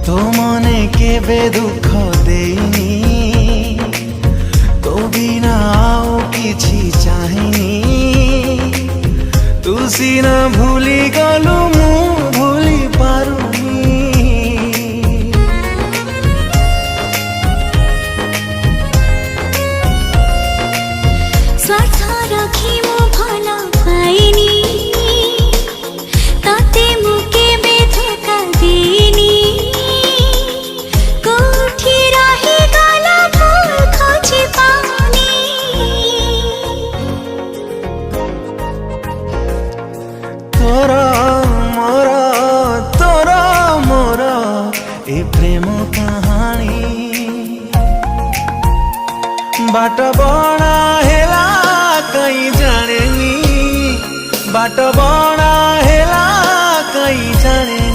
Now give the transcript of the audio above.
तो मने केबे दुख देनी तो बिना आउ किछि चाहिनी तू सीना भूली गलु मु भूली पारुनी स्वार्थ रखी मु भल पाइनी तते मु केबे धोखा देनी कोठी रही गला फूल खोजी पानी तोरा मोरा ए प्रेम कहानी बाट बड़ा हेला कहीं जाने बाट बड़ा हेला कहीं जाने।